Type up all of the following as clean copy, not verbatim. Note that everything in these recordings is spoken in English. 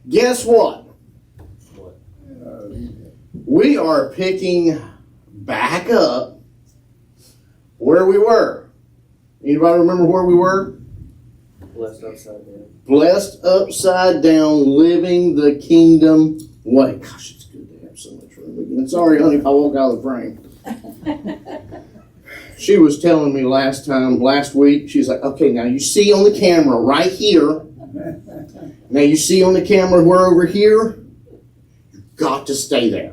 Guess what? What? We are picking back up where we were. Anybody remember where we were? Blessed upside down. Blessed upside down, living the kingdom way. Gosh, it's good to have so much room again. Sorry, honey, if I walk out of the frame. She was telling me last week, she's like, okay, now you see on the camera right here. Now you see on the camera we're over here. You've got to stay there.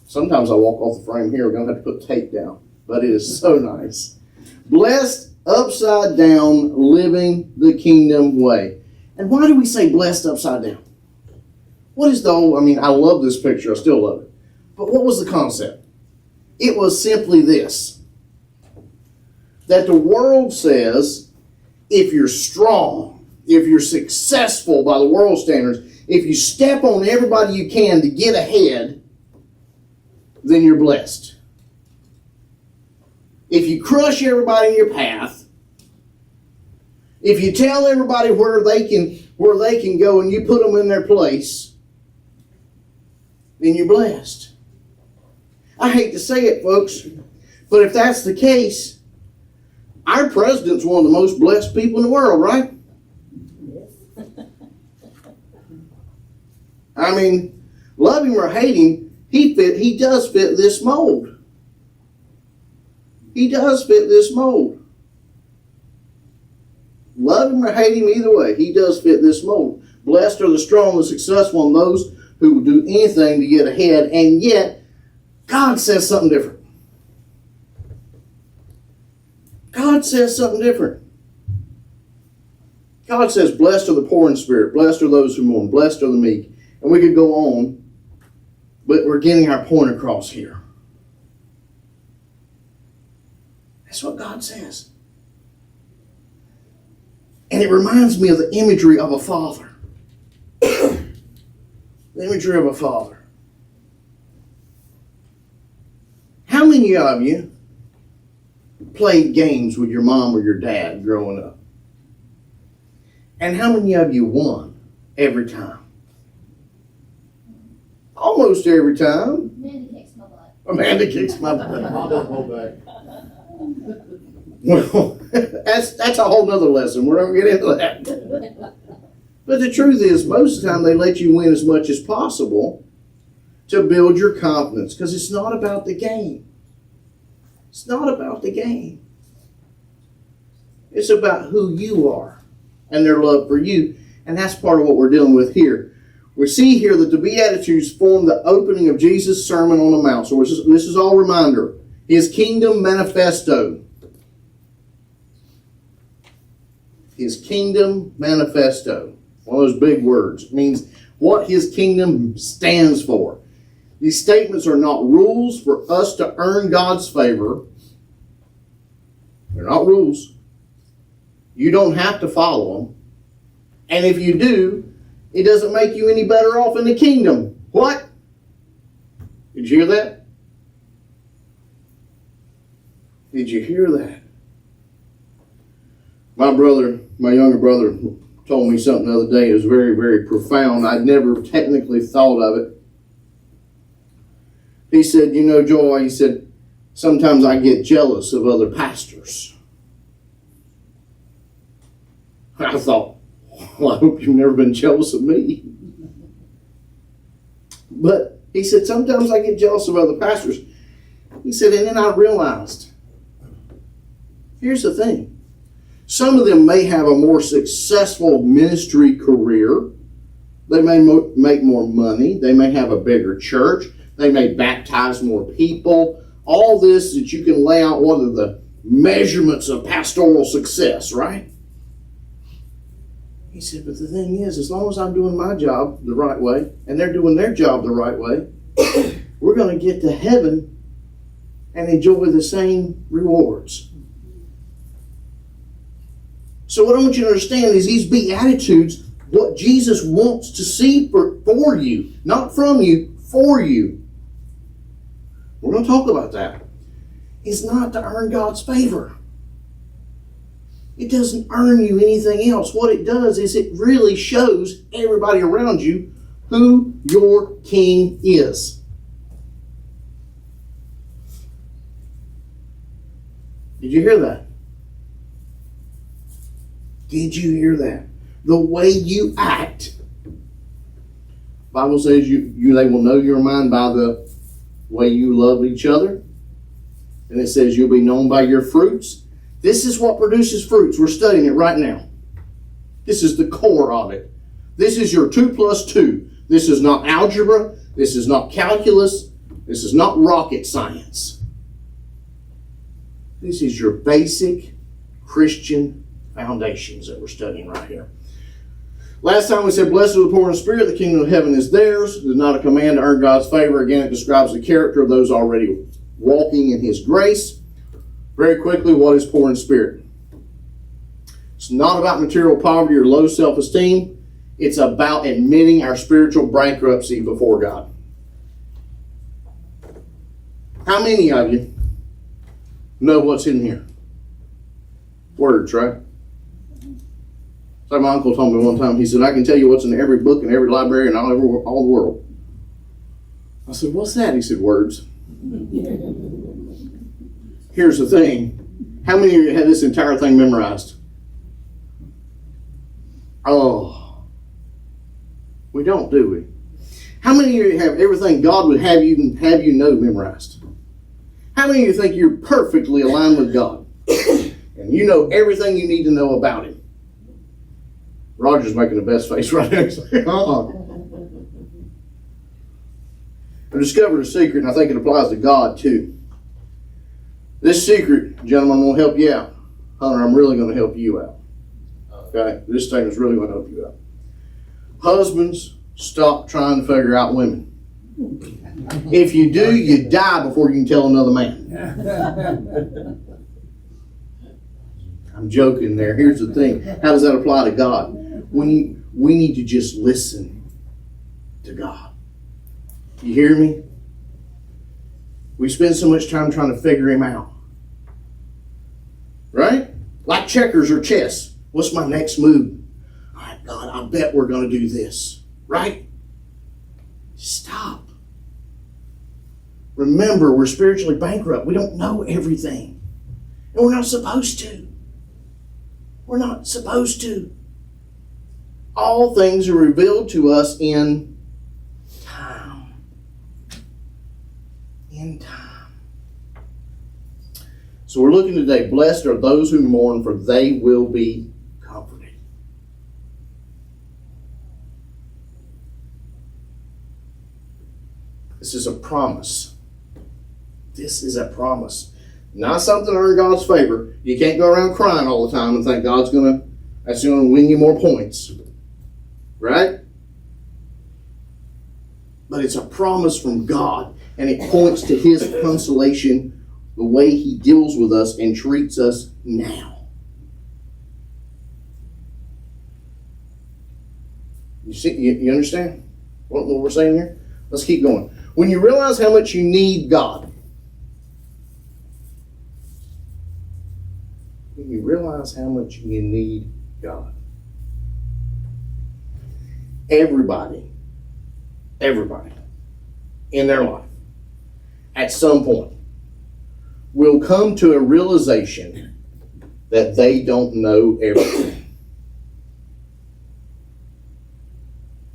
Sometimes I walk off the frame here. We're going to have to put tape down. But it is so nice. Blessed upside down, living the kingdom way. And why do we say blessed upside down? What is the whole, I love this picture. I still love it. But what was the concept? It was simply this. That the world says, if you're strong, if you're successful by the world standards, if you step on everybody you can to get ahead, then you're blessed. If you crush everybody in your path, if you tell everybody where they can go and you put them in their place, then you're blessed. I hate to say it, folks, but if that's the case, our president's one of the most blessed people in the world, right? Love him or hate him, he does fit this mold. He does fit this mold. Love him or hate him, either way, he does fit this mold. Blessed are the strong and successful and those who will do anything to get ahead, and yet God says something different. God says something different. God says, blessed are the poor in spirit, blessed are those who mourn, blessed are the meek. And we could go on, but we're getting our point across here. That's what God says. And it reminds me of the imagery of a father. The imagery of a father. How many of you played games with your mom or your dad growing up? And how many of you won every time? Almost every time. Amanda kicks my butt. Amanda kicks my butt. I'll just hold back. Well, that's a whole nother lesson. We're not going to get into that. But the truth is, most of the time they let you win as much as possible to build your confidence, because it's not about the game. It's not about the game. It's about who you are and their love for you. And that's part of what we're dealing with here. We see here that the Beatitudes form the opening of Jesus' Sermon on the Mount. So this is all reminder. His Kingdom Manifesto. His Kingdom Manifesto. One of those big words. It means what His kingdom stands for. These statements are not rules for us to earn God's favor. They're not rules. You don't have to follow them. And if you do, it doesn't make you any better off in the kingdom. What? Did you hear that? Did you hear that? My younger brother, told me something the other day. It was very, very profound. I'd never technically thought of it. He said, you know, Joy, he said, sometimes I get jealous of other pastors. I thought, well, I hope you've never been jealous of me. But he said, sometimes I get jealous of other pastors. He said, and then I realized, here's the thing. Some of them may have a more successful ministry career. They may make more money. They may have a bigger church. They may baptize more people. All this that you can lay out, what are the measurements of pastoral success, right? He said, but the thing is, as long as I'm doing my job the right way, and they're doing their job the right way, we're going to get to heaven and enjoy the same rewards. So what I want you to understand is these Beatitudes, what Jesus wants to see for you, not from you, for you. We're going to talk about that. Is not to earn God's favor. It doesn't earn you anything else. What it does is it really shows everybody around you who your king is. Did you hear that? Did you hear that? The way you act. Bible says they will know your mind by the way you love each other. And it says you'll be known by your fruits. This is what produces fruits. We're studying it right now. This is the core of it. This is your 2 plus 2. This is not algebra. This is not calculus. This is not rocket science. This is your basic Christian foundations that we're studying right here. Last time we said, blessed are the poor in spirit, the kingdom of heaven is theirs. It is not a command to earn God's favor. Again, it describes the character of those already walking in His grace. Very quickly, what is poor in spirit? It's not about material poverty or low self-esteem. It's about admitting our spiritual bankruptcy before God. How many of you know what's in here? Words, right? So my uncle told me one time, he said, I can tell you what's in every book and every library and all the world. I said, what's that? He said, words. Here's the thing. How many of you had this entire thing memorized? Oh. We don't, do we? How many of you have everything God would have you know memorized? How many of you think you're perfectly aligned with God? And you know everything you need to know about Him? Roger's making the best face right now. I discovered a secret, and I think it applies to God too. This secret, gentlemen, will help you out. Hunter, I'm really going to help you out. Okay? This thing is really going to help you out. Husbands, stop trying to figure out women. If you do, you die before you can tell another man. I'm joking there. Here's the thing. How does that apply to God? We need to just listen to God. You hear me? We spend so much time trying to figure Him out. Right? Like checkers or chess. What's my next move? All right, God, I bet we're going to do this. Right? Stop. Remember, we're spiritually bankrupt. We don't know everything. And we're not supposed to. We're not supposed to. All things are revealed to us in time. In time. So we're looking today, blessed are those who mourn, for they will be comforted. This is a promise. This is a promise. Not something to earn God's favor. You can't go around crying all the time and think that's going to win you more points. Right? But it's a promise from God, and it points to His consolation, the way He deals with us and treats us now. You see, you understand what we're saying here? Let's keep going. When you realize how much you need God, when you realize how much you need God, everybody in their life at some point will come to a realization that they don't know everything.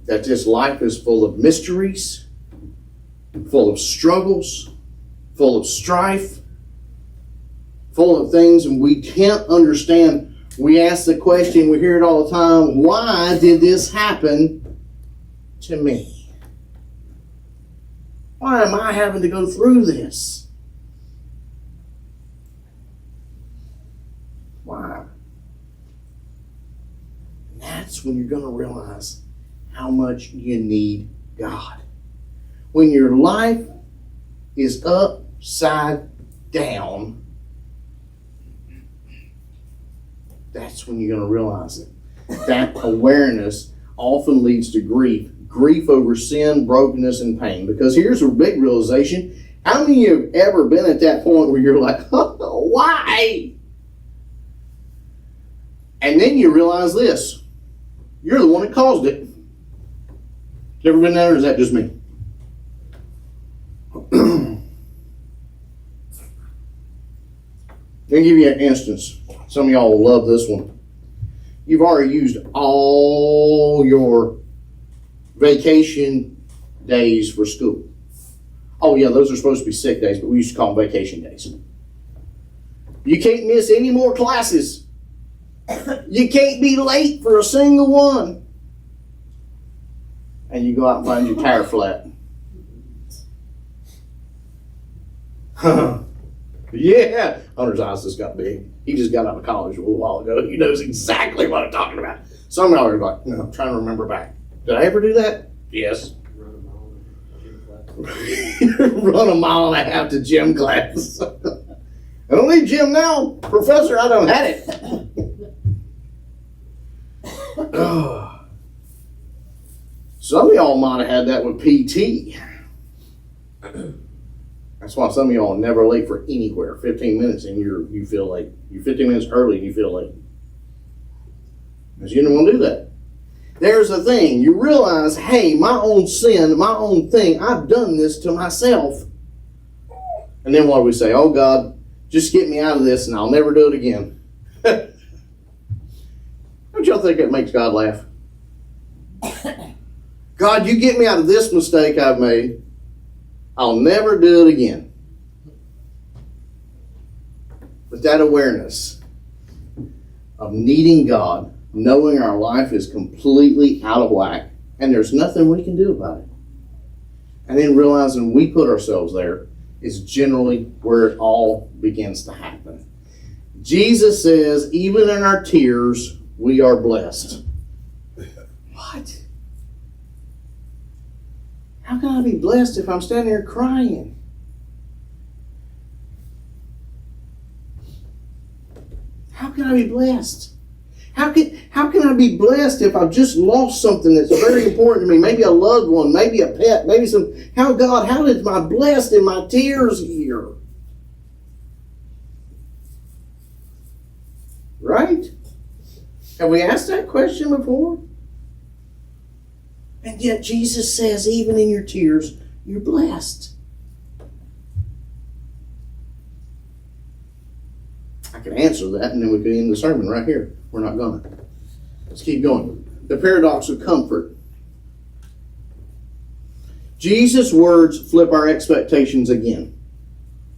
That this life is full of mysteries, full of struggles, full of strife, full of things, and we can't understand. We ask the question, we hear it all the time, why did this happen to me? Why am I having to go through this? Why? And that's when you're going to realize how much you need God. When your life is upside down, that's when you're going to realize it. That awareness often leads to grief. Grief over sin, brokenness, and pain. Because here's a big realization. How many of you have ever been at that point where you're like, oh, why? And then you realize this. You're the one that caused it. Ever been there, or is that just me? Let me give you an instance. Some of y'all will love this one. You've already used all your vacation days for school. Oh yeah, those are supposed to be sick days, but we used to call them vacation days. You can't miss any more classes. You can't be late for a single one. And you go out and find your tire flat. Yeah, Hunter's eyes just got big. He just got out of college a little while ago. He knows exactly what I'm talking about. Some of y'all are like, no, I'm trying to remember back. Did I ever do that? Yes. Run a mile and a half to gym class. I don't need gym now, Professor. I done had it. Some of y'all might have had that with PT. That's why some of y'all are never late for anywhere. 15 minutes and you feel late. You're 15 minutes early and you feel late. Because you didn't want to do that. There's the thing. You realize, hey, my own sin, my own thing, I've done this to myself. And then what do we say? Oh, God, just get me out of this and I'll never do it again. Don't y'all think it makes God laugh? God, you get me out of this mistake I've made. I'll never do it again. But that awareness of needing God, knowing our life is completely out of whack, and there's nothing we can do about it. And then realizing we put ourselves there is generally where it all begins to happen. Jesus says, even in our tears, we are blessed. What? How can I be blessed if I'm standing here crying? How can I be blessed? How can I be blessed if I've just lost something that's very important to me? Maybe a loved one, maybe a pet, maybe some. How did I blessed in my tears here? Right? Have we asked that question before? And yet Jesus says, even in your tears, you're blessed. I can answer that, and then we can end the sermon right here. We're not going to. Let's keep going. The paradox of comfort. Jesus' words flip our expectations again.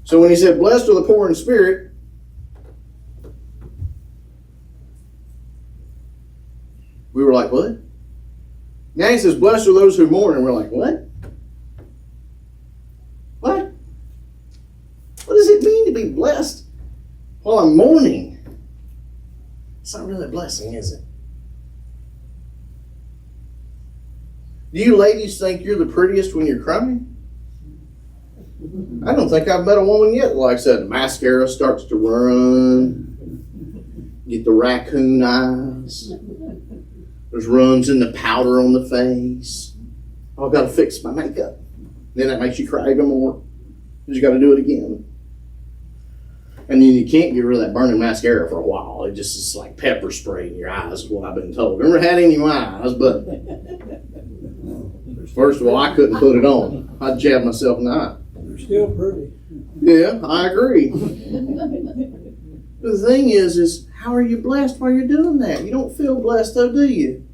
So when he said, blessed are the poor in spirit, we were like, what? Now he says, blessed are those who mourn, and we're like, what? What? What does it mean to be blessed while I'm mourning? It's not really a blessing, is it? Do you ladies think you're the prettiest when you're crying? I don't think I've met a woman yet. Like I said, the mascara starts to run. Get the raccoon eyes. There's runs in the powder on the face. Oh, I've got to fix my makeup. Then that makes you cry even more. You got to do it again. And then you can't get rid of that burning mascara for a while. It just is like pepper spray in your eyes, is what I've been told. Never had any in my eyes, but first of all, I couldn't put it on. I'd jab myself in the eye. You're still pretty. Yeah, I agree. The thing is how are you blessed while you're doing that? You don't feel blessed though, do you?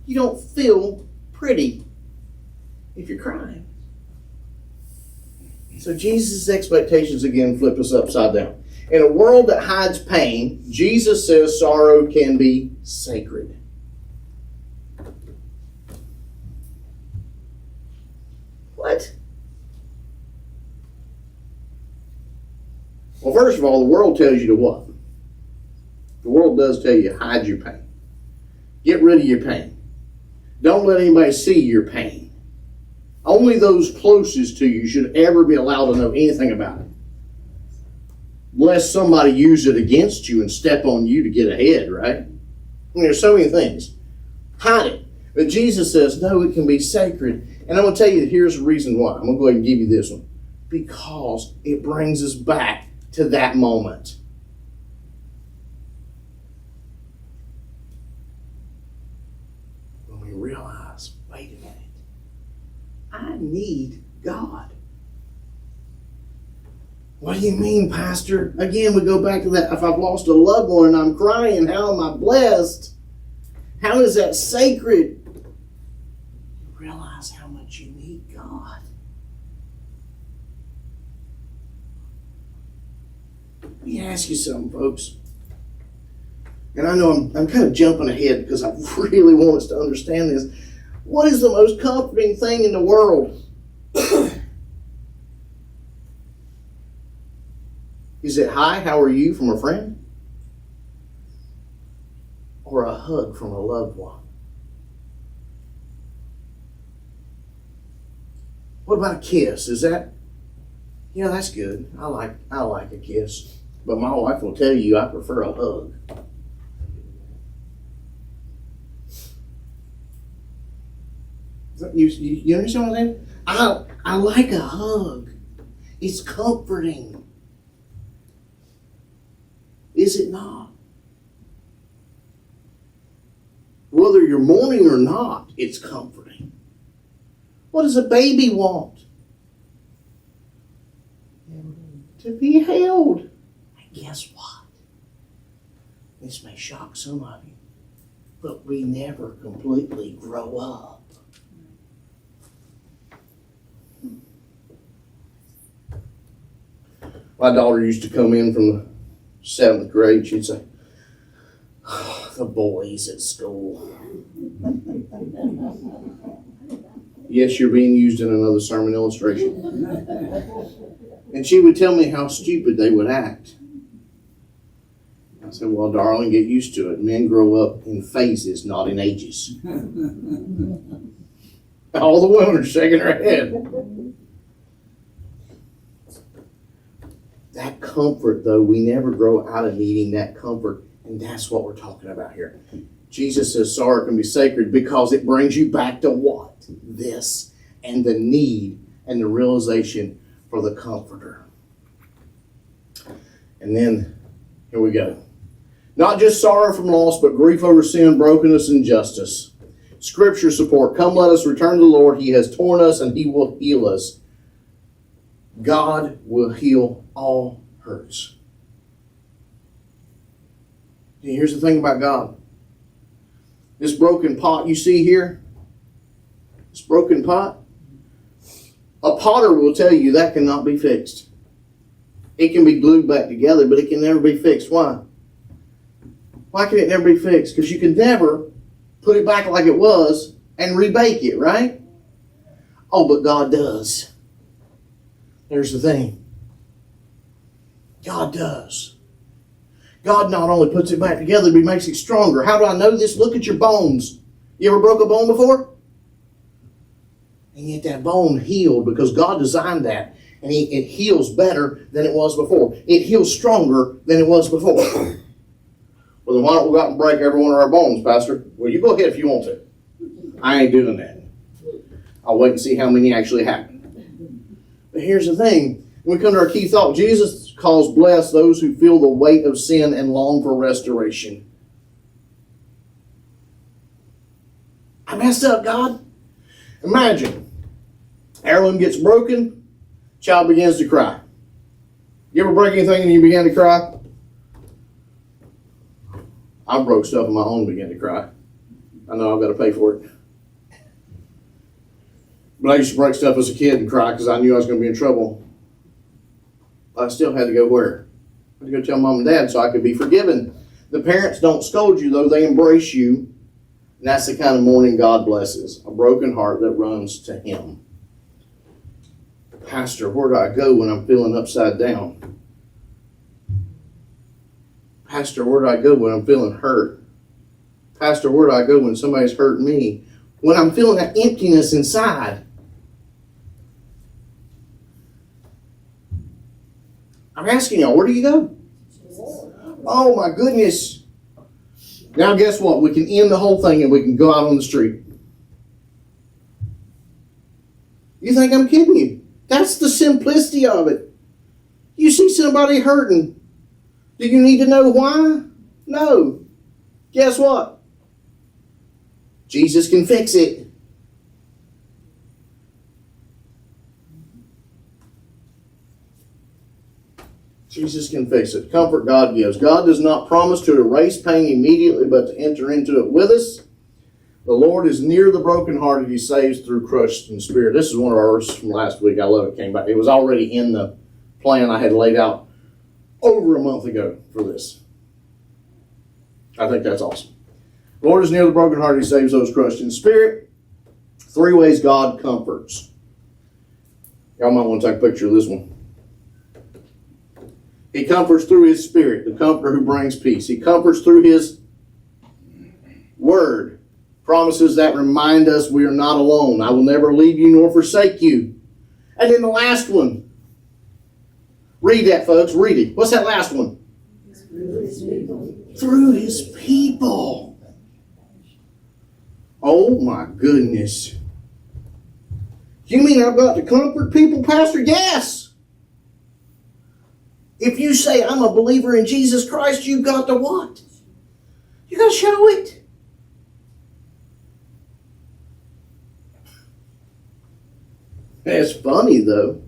You don't feel pretty if you're crying. So Jesus' expectations again flip us upside down. In a world that hides pain, Jesus says sorrow can be sacred. What? Well, first of all, the world tells you to what? The world does tell you, hide your pain. Get rid of your pain. Don't let anybody see your pain. Only those closest to you should ever be allowed to know anything about it. Lest somebody use it against you and step on you to get ahead, right? I mean, there's so many things. Hide it. But Jesus says, no, it can be sacred. And I'm going to tell you, here's the reason why. I'm going to go ahead and give you this one. Because it brings us back to that moment. need God. What do you mean, Pastor? Again, we go back to that. If I've lost a loved one and I'm crying, how am I blessed? How is that sacred? Realize how much you need God. Let me ask you something, folks. And I know I'm kind of jumping ahead because I really want us to understand this. What is the most comforting thing in the world? Is it hi, how are you from a friend? Or a hug from a loved one? What about a kiss? Is that, yeah, that's good. I like a kiss. But my wife will tell you I prefer a hug. You understand what I'm saying? I like a hug. It's comforting. Is it not? Whether you're mourning or not, it's comforting. What does a baby want? To be held. And guess what? This may shock some of you, but we never completely grow up. My daughter used to come in from the 7th grade. She'd say, oh, the boys at school. Yes, you're being used in another sermon illustration. And she would tell me how stupid they would act. I said, well, darling, get used to it. Men grow up in phases, not in ages. All the women are shaking their head. That comfort, though, we never grow out of needing that comfort. And that's what we're talking about here. Jesus says sorrow can be sacred because it brings you back to what? This. And the need and the realization for the comforter. And then, here we go. Not just sorrow from loss, but grief over sin, brokenness, and injustice. Scripture support. Come, let us return to the Lord. He has torn us and He will heal us. God will heal all hurts. And here's the thing about God. This broken pot you see here, this broken pot, a potter will tell you that cannot be fixed. It can be glued back together, but it can never be fixed. Why? Why can it never be fixed? Because you can never put it back like it was and rebake it, right? Oh, but God does. There's the thing. God does. God not only puts it back together, but He makes it stronger. How do I know this? Look at your bones. You ever broke a bone before? And yet that bone healed because God designed that. And it heals better than it was before. It heals stronger than it was before. Well, then why don't we go out and break every one of our bones, Pastor? Well, you go ahead if you want to. I ain't doing that. I'll wait and see how many actually happen. But here's the thing. When we come to our key thought, Jesus calls blessed those who feel the weight of sin and long for restoration. I messed up, God. Imagine, heirloom gets broken, child begins to cry. You ever break anything and you began to cry? I broke stuff of my own and began to cry. I know I've got to pay for it. But I used to break stuff as a kid and cry because I knew I was going to be in trouble. But I still had to go where? I had to go tell mom and dad so I could be forgiven. The parents don't scold you, though. They embrace you. And that's the kind of mourning God blesses. A broken heart that runs to Him. Pastor, where do I go when I'm feeling upside down? Pastor, where do I go when I'm feeling hurt? Pastor, where do I go when somebody's hurt me? When I'm feeling that emptiness inside. I'm asking y'all, where do you go? Oh my goodness. Now guess what? We can end the whole thing and we can go out on the street. You think I'm kidding you? That's the simplicity of it. You see somebody hurting. Do you need to know why? No. Guess what? Jesus can fix it. Jesus can fix it. Comfort God gives. God does not promise to erase pain immediately, but to enter into it with us. The Lord is near the brokenhearted. He saves through crushed in spirit. This is one of our verses from last week. I love it. Came back. It was already in the plan I had laid out over a month ago for this. I think that's awesome. The Lord is near the brokenhearted. He saves those crushed in spirit. 3 ways God comforts. Y'all might want to take a picture of this one. He comforts through His Spirit, the Comforter who brings peace. He comforts through His Word, promises that remind us we are not alone. I will never leave you nor forsake you. And then the last one. Read that, folks. Read it. What's that last one? Through His people. Through His people. Oh my goodness. You mean I've got to comfort people, Pastor? Yes. If you say I'm a believer in Jesus Christ, you've got to what? You got to show it. It's funny though.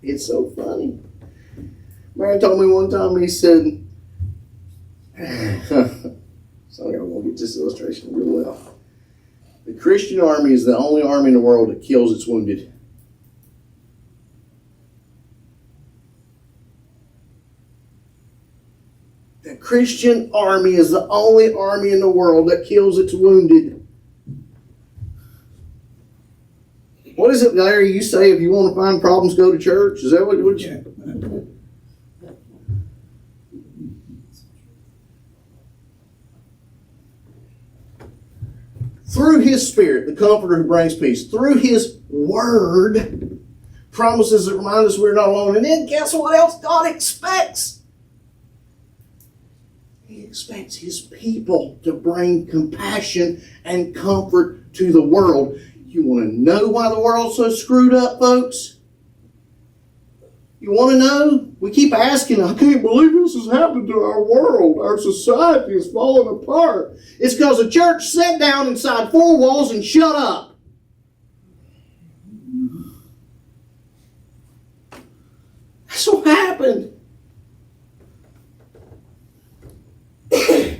It's so funny. Man told me one time, he said, some of y'all will get this illustration real well. The Christian army is the only army in the world that kills its wounded. The Christian army is the only army in the world that kills its wounded. What is it, Larry, you say if you want to find problems, go to church? Is that what you... Through His Spirit, the Comforter who brings peace, through His Word, promises that remind us we're not alone. And then guess what else God expects? He expects His people to bring compassion and comfort to the world. You want to know why the world's so screwed up, folks? You want to know? We keep asking, I can't believe this has happened to our world. Our society is falling apart. It's because the church sat down inside 4 walls and shut up. That's what happened.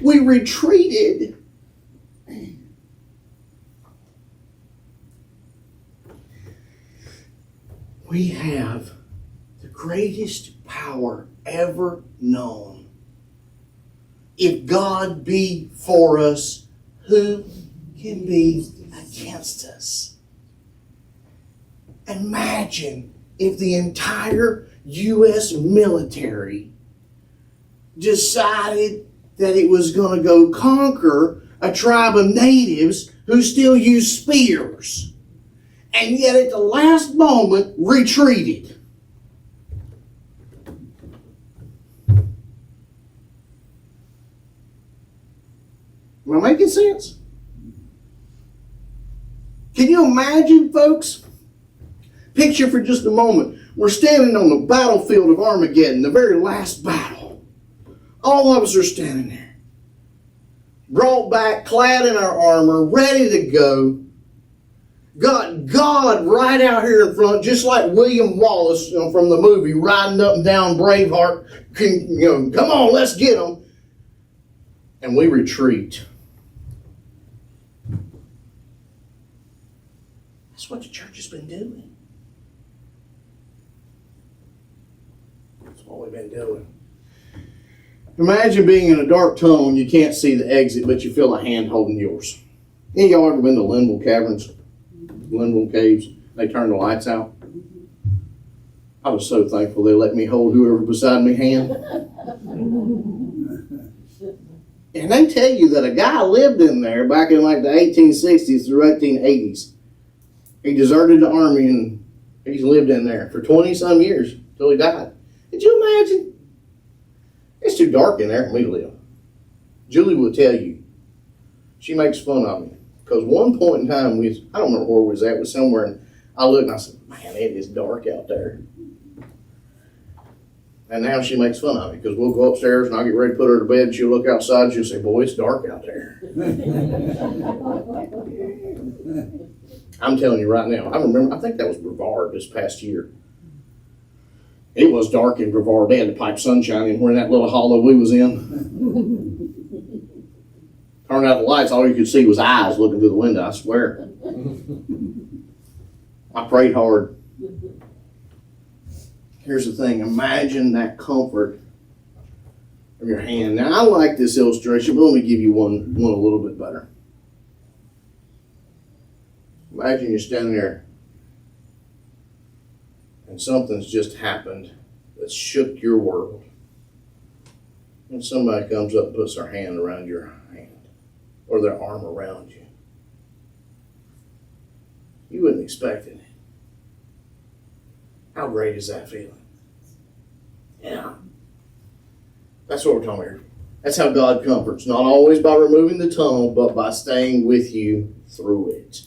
We retreated. We have the greatest power ever known. If God be for us, who can be against us? Imagine if the entire U.S. military decided that it was going to go conquer a tribe of natives who still use spears, and yet at the last moment retreated. Am I making sense? Can you imagine, folks? Picture for just a moment. We're standing on the battlefield of Armageddon, the very last battle. All of us are standing there. Brought back, clad in our armor, ready to go. Got God right out here in front, just like William Wallace from the movie, riding up and down Braveheart. Come on, let's get them. And we retreat. That's what the church has been doing. That's what we've been doing. Imagine being in a dark tunnel and you can't see the exit, but you feel a hand holding yours. Any of y'all ever been to Linville Caverns? Linville Caves? They turn the lights out. I was so thankful they let me hold whoever beside me hand. And they tell you that a guy lived in there back in like the 1860s through 1880s. He deserted the army and he's lived in there for 20 some years till he died. Did you imagine? It's too dark in there for me to live. Julie will tell you. She makes fun of me. Because one point in time, I don't remember where we was at, it was somewhere, and I looked and I said, man, it is dark out there. And now she makes fun of me because we'll go upstairs and I'll get ready to put her to bed and she'll look outside and she'll say, boy, it's dark out there. I'm telling you right now, I think that was Brevard this past year. It was dark in Brevard. They had to pipe sunshine in where that little hollow we was in. Turned out the lights, all you could see was eyes looking through the window, I swear. I prayed hard. Here's the thing, imagine that comfort of your hand. Now, I like this illustration, but let me give you one a little bit better. Imagine you're standing there and something's just happened that shook your world. And somebody comes up and puts their hand around your hand or their arm around you. You wouldn't expect it. How great is that feeling? Yeah. That's what we're talking about here. That's how God comforts. Not always by removing the tunnel, but by staying with you through it.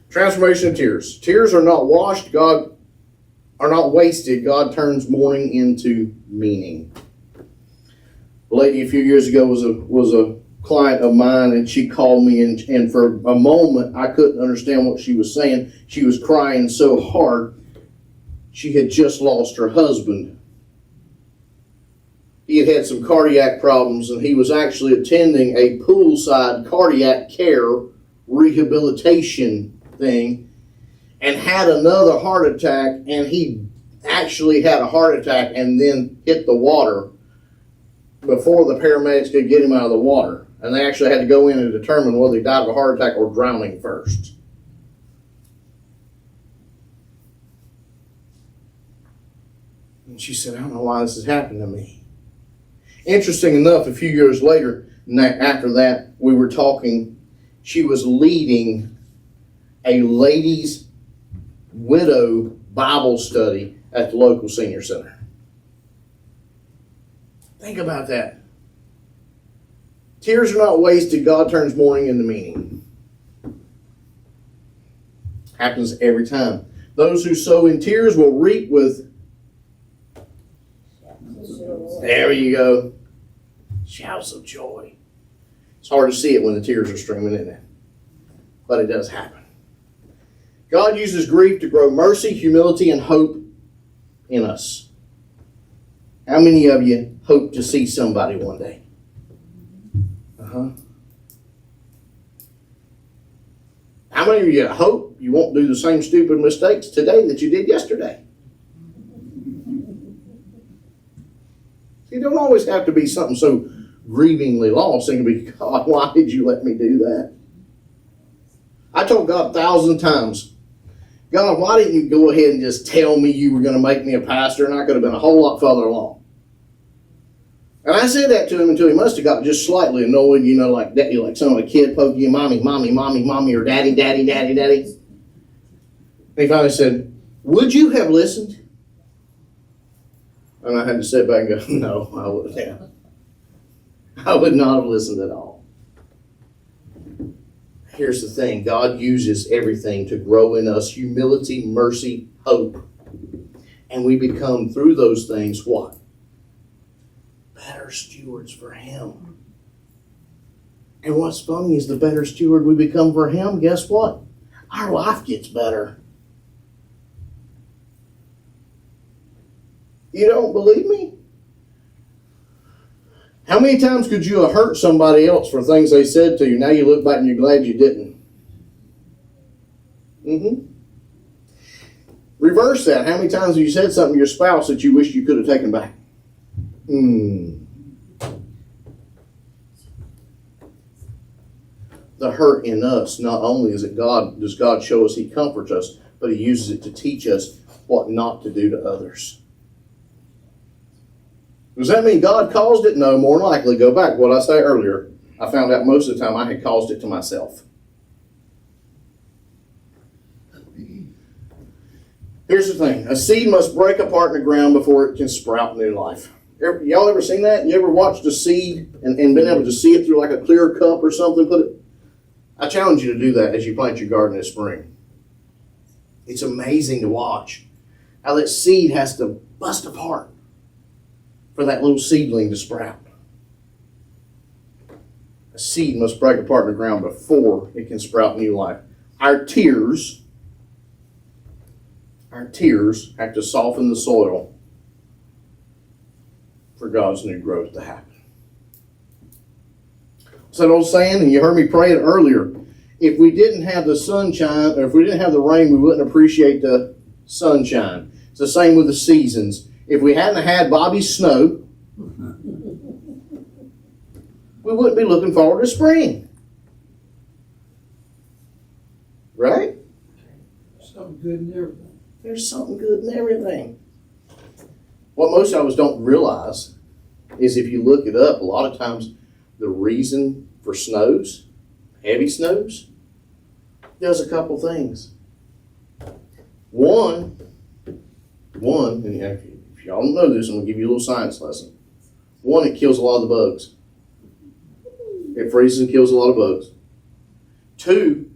Transformation of tears. Tears are not washed. God are not wasted. God turns mourning into meaning. A lady a few years ago was a client of mine, and she called me, and for a moment I couldn't understand what she was saying. She was crying so hard. She had just lost her husband. He had had some cardiac problems, and he was actually attending a poolside cardiac care rehabilitation thing, and had another heart attack, and he actually had a heart attack and then hit the water before the paramedics could get him out of the water. And they actually had to go in and determine whether he died of a heart attack or drowning first. And she said, I don't know why this has happened to me. Interesting enough, a few years later, after that, we were talking, she was leading a ladies' widow Bible study at the local senior center. Think about that. Tears are not wasted. God turns mourning into meaning. Happens every time. Those who sow in tears will reap with, there you go, shouts of joy. It's hard to see it when the tears are streaming, isn't it? But it does happen. God uses grief to grow mercy, humility, and hope in us. How many of you hope to see somebody one day? How many of you hope you won't do the same stupid mistakes today that you did yesterday? See, it don't always have to be something so grievingly lost. It can be, God, why did you let me do that? I told God 1,000 times, God, why didn't you go ahead and just tell me you were going to make me a pastor, and I could have been a whole lot further along. And I said that to him until he must have got just slightly annoyed, like that, like some of a kid poking you, mommy, mommy, mommy, mommy, or daddy, daddy, daddy, daddy. And he finally said, would you have listened? And I had to sit back and go, no, I wouldn't have. I would not have listened at all. Here's the thing. God uses everything to grow in us humility, mercy, hope. And we become, through those things, what? Better stewards for Him. And what's funny is the better steward we become for Him, guess what? Our life gets better. You don't believe me? How many times could you have hurt somebody else for things they said to you? Now you look back and you're glad you didn't. Reverse that. How many times have you said something to your spouse that you wish you could have taken back? The hurt in us, not only is it does God show us He comforts us, but He uses it to teach us what not to do to others. Does that mean God caused it? No, more than likely. Go back. What I said earlier, I found out most of the time I had caused it to myself. Here's the thing. A seed must break apart in the ground before it can sprout new life. Y'all ever seen that? You ever watched a seed and been able to see it through like a clear cup or something? I challenge you to do that as you plant your garden this spring. It's amazing to watch how that seed has to bust apart for that little seedling to sprout. A seed must break apart in the ground before it can sprout new life. Our tears our tears have to soften the soil for God's new growth to happen. So that old saying, and you heard me pray it earlier, if we didn't have the sunshine, or if we didn't have the rain, we wouldn't appreciate the sunshine. It's the same with the seasons. If we hadn't had Bobby's snow, we wouldn't be looking forward to spring. Right? Something good in everything. There's something good in everything. What most of us don't realize is if you look it up, a lot of times the reason for snows, heavy snows, does a couple things. One, and if y'all don't know this, I'm going to give you a little science lesson. One, it kills a lot of the bugs. It freezes and kills a lot of bugs. Two,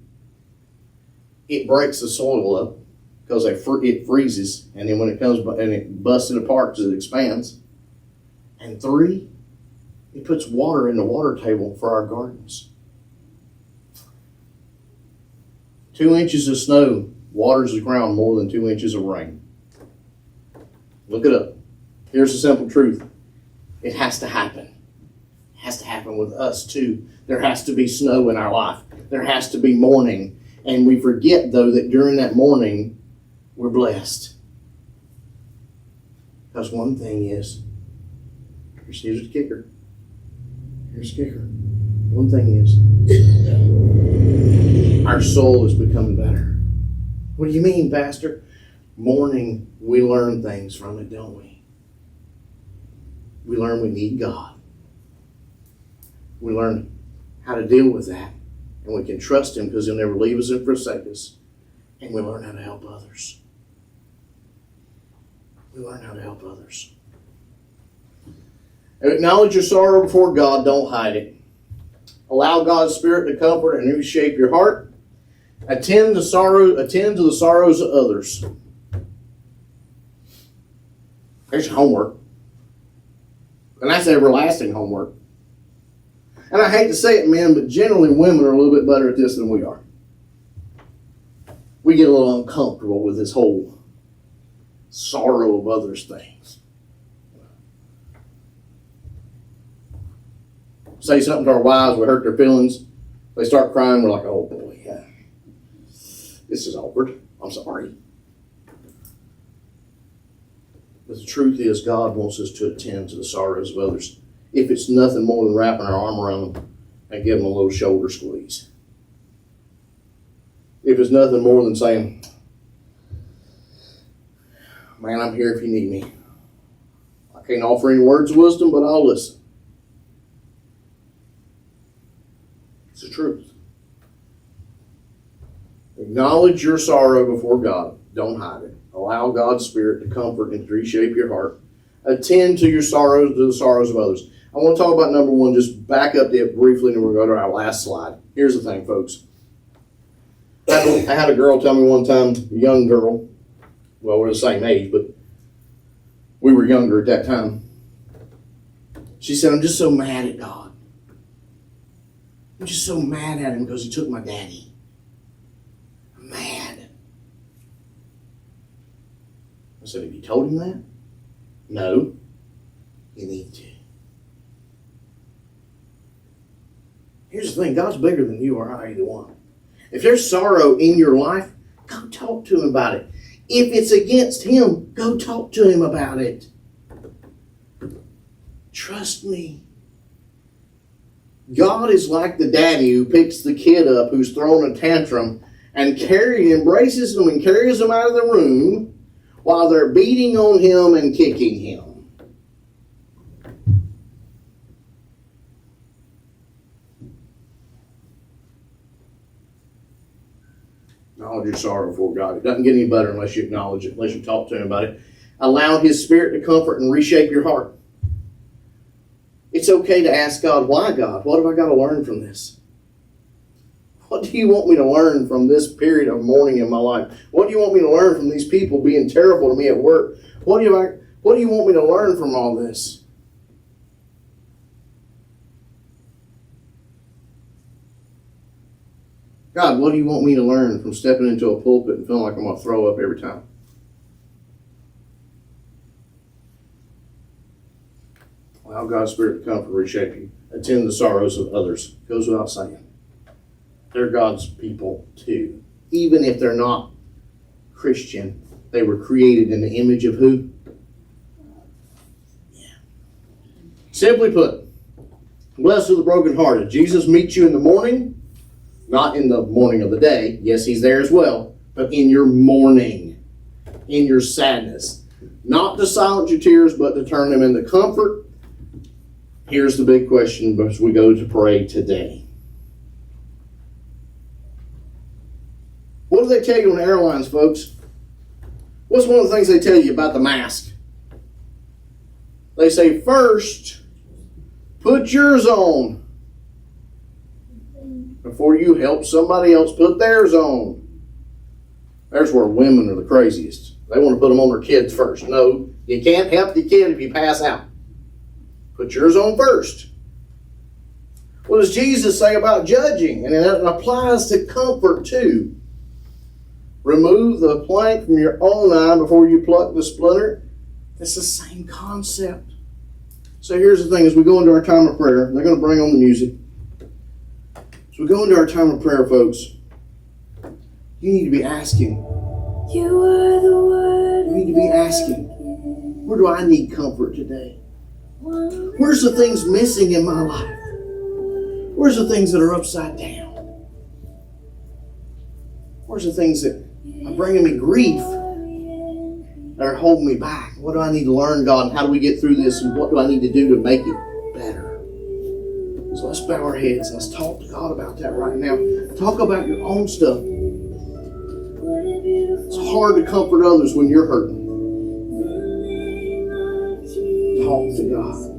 it breaks the soil up because it freezes, and then when it comes and it busts it apart because it expands. And three, it puts water in the water table for our gardens. 2 inches of snow waters the ground more than 2 inches of rain. Look it up. Here's the simple truth. It has to happen. It has to happen with us too. There has to be snow in our life. There has to be mourning. And we forget, though, that during that mourning, we're blessed. Because one thing is, here's the kicker. Here's the kicker. One thing is, our soul is becoming better. What do you mean, Pastor? Mourning, we learn things from it, don't we? We learn we need God. We learn how to deal with that. And we can trust Him because He'll never leave us or forsake us. And we learn how to help others. We learn how to help others. Acknowledge your sorrow before God. Don't hide it. Allow God's Spirit to comfort and reshape your heart. Attend to the sorrows of others. There's your homework. And that's everlasting homework. And I hate to say it, men, but generally women are a little bit better at this than we are. We get a little uncomfortable with this whole sorrow of others things. Say something to our wives, we hurt their feelings. They start crying, we're like, oh boy, yeah. This is awkward. I'm sorry. But the truth is, God wants us to attend to the sorrows of others. If it's nothing more than wrapping our arm around them and giving them a little shoulder squeeze. If it's nothing more than saying, man, I'm here if you need me. I can't offer any words of wisdom, but I'll listen. It's the truth. Acknowledge your sorrow before God. Don't hide it. Allow God's Spirit to comfort and to reshape your heart. Attend to your sorrows, to the sorrows of others. I want to talk about number one, just back up there briefly, and then we'll go to our last slide. Here's the thing, folks. I had a girl tell me one time, a young girl, well, we're the same age, but we were younger at that time. She said, I'm just so mad at God. I'm just so mad at Him because He took my daddy. I'm mad. I said, have you told Him that? No. You need to. Here's the thing, God's bigger than you or I, either one. If there's sorrow in your life, go talk to Him about it. If it's against Him, go talk to Him about it. Trust me. God is like the daddy who picks the kid up who's throwing a tantrum and embraces them and carries them out of the room while they're beating on him and kicking him. Acknowledge your sorrow before God. It doesn't get any better unless you acknowledge it, unless you talk to Him about it. Allow His Spirit to comfort and reshape your heart. It's okay to ask God, why God? What have I got to learn from this? What do you want me to learn from this period of mourning in my life? What do you want me to learn from these people being terrible to me at work? What do you want me to learn from all this? God, what do you want me to learn from stepping into a pulpit and feeling like I'm going to throw up every time? Allow God's Spirit to comfort, reshape you. Attend the sorrows of others. Goes without saying. They're God's people too. Even if they're not Christian, they were created in the image of who? Yeah. Simply put, blessed are the brokenhearted. Jesus meets you in the morning, not in the morning of the day. Yes, he's there as well, but in your mourning, in your sadness. Not to silence your tears, but to turn them into comfort. Here's the big question as we go to pray today. What do they tell you on airlines, folks? What's one of the things they tell you about the mask? They say, first, put yours on before you help somebody else put theirs on. There's where women are the craziest. They want to put them on their kids first. No, you can't help the kid if you pass out. Put yours on first. What does Jesus say about judging? And it applies to comfort too. Remove the plank from your own eye before you pluck the splinter. It's the same concept. So here's the thing. As we go into our time of prayer, they're going to bring on the music. As we go into our time of prayer, folks, you need to be asking. You are the word. You need to be asking, where do I need comfort today? Where's the things missing in my life? Where's the things that are upside down? Where's the things that are bringing me grief, that are holding me back? What do I need to learn, God? And how do we get through this? And what do I need to do to make it better? So let's bow our heads. Let's talk to God about that right now. Talk about your own stuff. It's hard to comfort others when you're hurting. Talk to God.